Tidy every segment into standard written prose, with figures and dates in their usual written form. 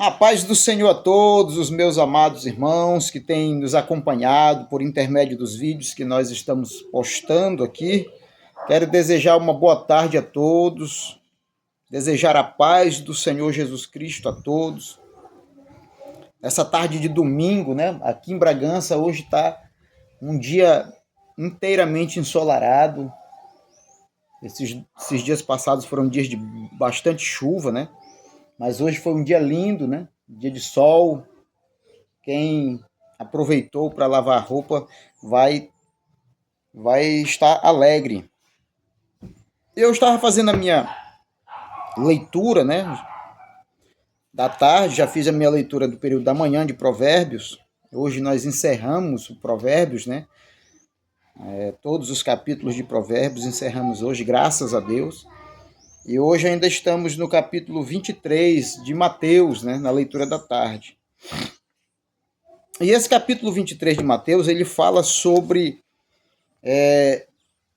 A paz do Senhor a todos os meus amados irmãos que têm nos acompanhado por intermédio dos vídeos que nós estamos postando aqui. Quero desejar uma boa tarde a todos, desejar a paz do Senhor Jesus Cristo a todos. Essa tarde de domingo, né? Aqui em Bragança hoje está um dia inteiramente ensolarado. Esses dias passados foram dias de bastante chuva, né? Mas hoje foi um dia lindo, né? Dia de sol. Quem aproveitou para lavar roupa vai estar alegre. Eu estava fazendo a minha leitura, né? Da tarde, já fiz a minha leitura do período da manhã de Provérbios. Hoje nós encerramos o Provérbios, né? Todos os capítulos de Provérbios encerramos hoje, graças a Deus. E hoje ainda estamos no capítulo 23 de Mateus, né, na leitura da tarde. E esse capítulo 23 de Mateus, ele fala sobre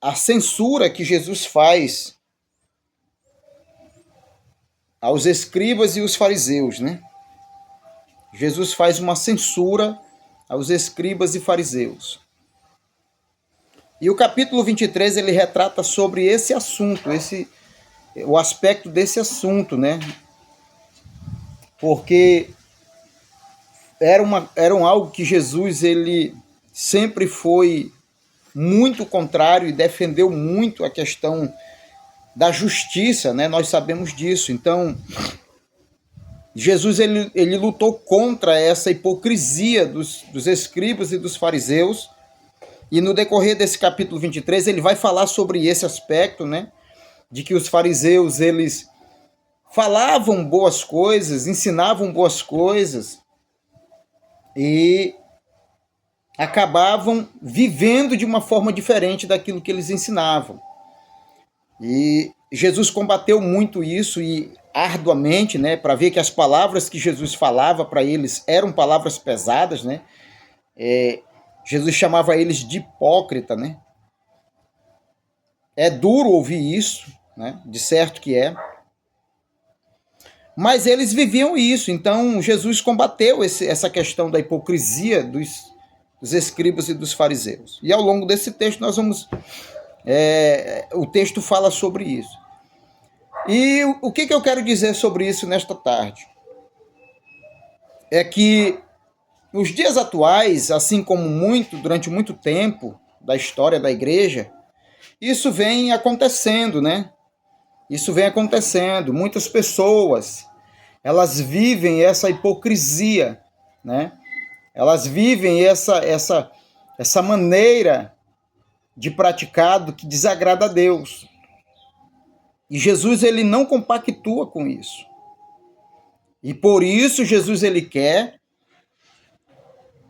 a censura que Jesus faz aos escribas e os fariseus, né? Jesus faz uma censura aos escribas e fariseus. E o capítulo 23, ele retrata sobre esse assunto, o aspecto desse assunto, né? Porque era algo que Jesus ele sempre foi muito contrário e defendeu muito a questão da justiça, né? Nós sabemos disso. Então, Jesus ele lutou contra essa hipocrisia dos escribas e dos fariseus. E no decorrer desse capítulo 23, ele vai falar sobre esse aspecto, né? De que os fariseus, eles falavam boas coisas, ensinavam boas coisas e acabavam vivendo de uma forma diferente daquilo que eles ensinavam. E Jesus combateu muito isso e arduamente, né, para ver que as palavras que Jesus falava para eles eram palavras pesadas, né? Jesus chamava eles de hipócrita, né? É duro ouvir isso, né? De certo que é. Mas eles viviam isso, então Jesus combateu essa questão da hipocrisia dos escribas e dos fariseus. E ao longo desse texto nós vamos... o texto fala sobre isso. E o que eu quero dizer sobre isso nesta tarde? É que nos dias atuais, assim como durante muito tempo da história da igreja, isso vem acontecendo, né? Isso vem acontecendo. Muitas pessoas, elas vivem essa hipocrisia, né? Elas vivem essa maneira de praticar do que desagrada a Deus. E Jesus, ele não compactua com isso. E por isso Jesus, ele quer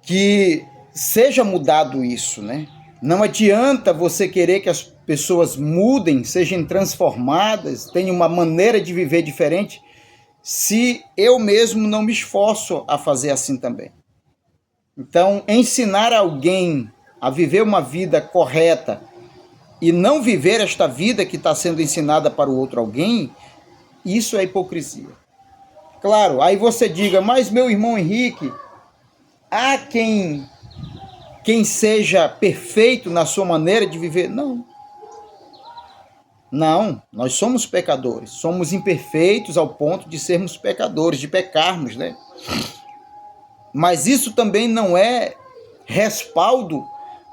que seja mudado isso, né? Não adianta você querer que as pessoas mudem, sejam transformadas, tenham uma maneira de viver diferente, se eu mesmo não me esforço a fazer assim também. Então, ensinar alguém a viver uma vida correta e não viver esta vida que está sendo ensinada para o outro alguém, isso é hipocrisia. Claro, aí você diga, mas meu irmão Henrique, há quem seja perfeito na sua maneira de viver? Não, nós somos pecadores, somos imperfeitos ao ponto de sermos pecadores, de pecarmos, né? Mas isso também não é respaldo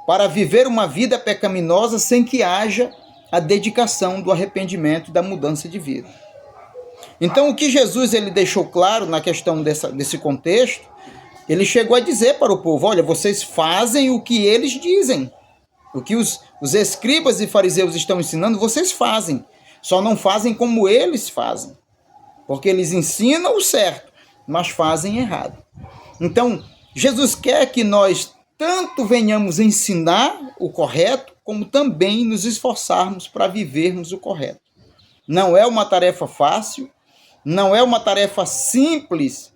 para viver uma vida pecaminosa sem que haja a dedicação do arrependimento e da mudança de vida. Então, o que Jesus ele deixou claro na questão desse contexto, ele chegou a dizer para o povo, olha, vocês fazem o que eles dizem. O que os escribas e fariseus estão ensinando, vocês fazem. Só não fazem como eles fazem. Porque eles ensinam o certo, mas fazem errado. Então, Jesus quer que nós tanto venhamos ensinar o correto, como também nos esforçarmos para vivermos o correto. Não é uma tarefa fácil, não é uma tarefa simples,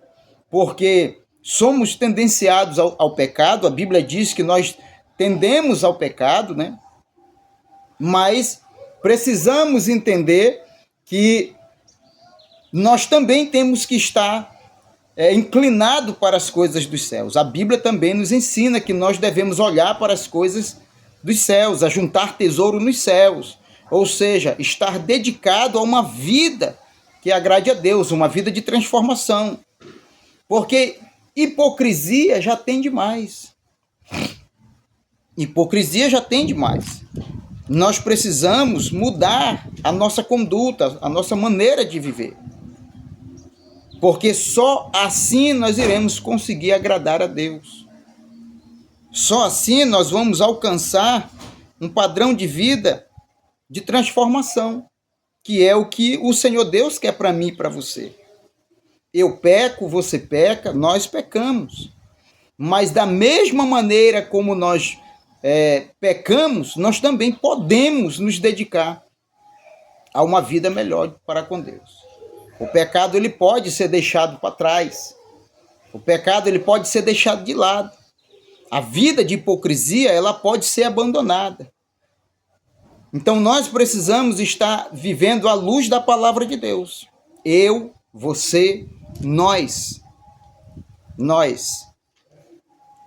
porque somos tendenciados ao pecado. A Bíblia diz que nós tendemos ao pecado, né? Mas precisamos entender que nós também temos que estar inclinado para as coisas dos céus. A Bíblia também nos ensina que nós devemos olhar para as coisas dos céus, a juntar tesouro nos céus, ou seja, estar dedicado a uma vida que agrade a Deus, uma vida de transformação. Porque hipocrisia já tem demais. Hipocrisia já tem demais. Nós precisamos mudar a nossa conduta, a nossa maneira de viver. Porque só assim nós iremos conseguir agradar a Deus. Só assim nós vamos alcançar um padrão de vida de transformação, que é o que o Senhor Deus quer para mim e para você. Eu peco, você peca, nós pecamos. Mas da mesma maneira como nós pecamos, nós também podemos nos dedicar a uma vida melhor para com Deus. O pecado ele pode ser deixado para trás. O pecado ele pode ser deixado de lado. A vida de hipocrisia ela pode ser abandonada. Então nós precisamos estar vivendo à luz da palavra de Deus. Eu, você, nós.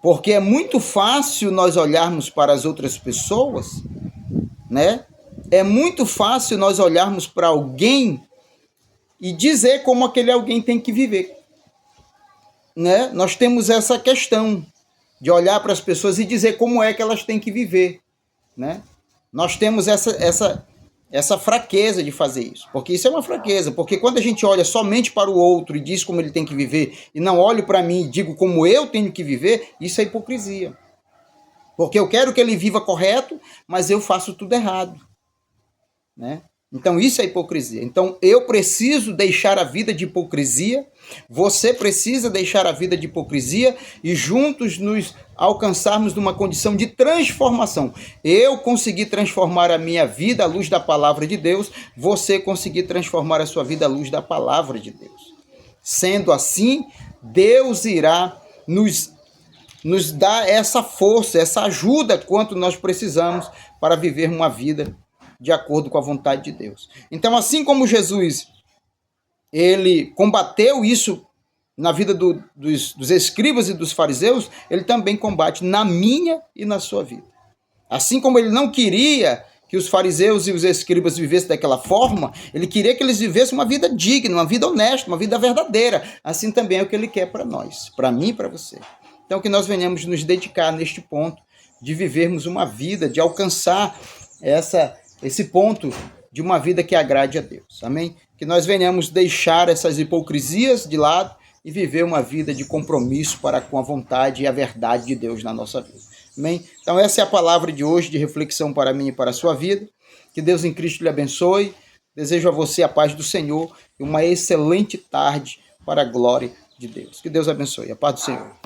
Porque é muito fácil nós olharmos para as outras pessoas, né? É muito fácil nós olharmos para alguém e dizer como aquele alguém tem que viver, né? Nós temos essa questão de olhar para as pessoas e dizer como é que elas têm que viver, né? Nós temos essa fraqueza de fazer isso, porque isso é uma fraqueza, porque quando a gente olha somente para o outro e diz como ele tem que viver, e não olho para mim e digo como eu tenho que viver, isso é hipocrisia. Porque eu quero que ele viva correto, mas eu faço tudo errado, né? Então isso é hipocrisia. Então eu preciso deixar a vida de hipocrisia, você precisa deixar a vida de hipocrisia e juntos nos alcançarmos numa condição de transformação. Eu consegui transformar a minha vida à luz da palavra de Deus, você conseguir transformar a sua vida à luz da palavra de Deus. Sendo assim, Deus irá nos dar essa força, essa ajuda quanto nós precisamos para viver uma vida de acordo com a vontade de Deus. Então, assim como Jesus, ele combateu isso na vida dos escribas e dos fariseus, ele também combate na minha e na sua vida. Assim como ele não queria que os fariseus e os escribas vivessem daquela forma, ele queria que eles vivessem uma vida digna, uma vida honesta, uma vida verdadeira. Assim também é o que ele quer para nós, para mim e para você. Então, que nós venhamos nos dedicar neste ponto de vivermos uma vida, de alcançar esse ponto de uma vida que agrade a Deus. Amém? Que nós venhamos deixar essas hipocrisias de lado e viver uma vida de compromisso para com a vontade e a verdade de Deus na nossa vida. Amém? Então essa é a palavra de hoje de reflexão para mim e para a sua vida. Que Deus em Cristo lhe abençoe. Desejo a você a paz do Senhor e uma excelente tarde para a glória de Deus. Que Deus abençoe. A paz do Senhor.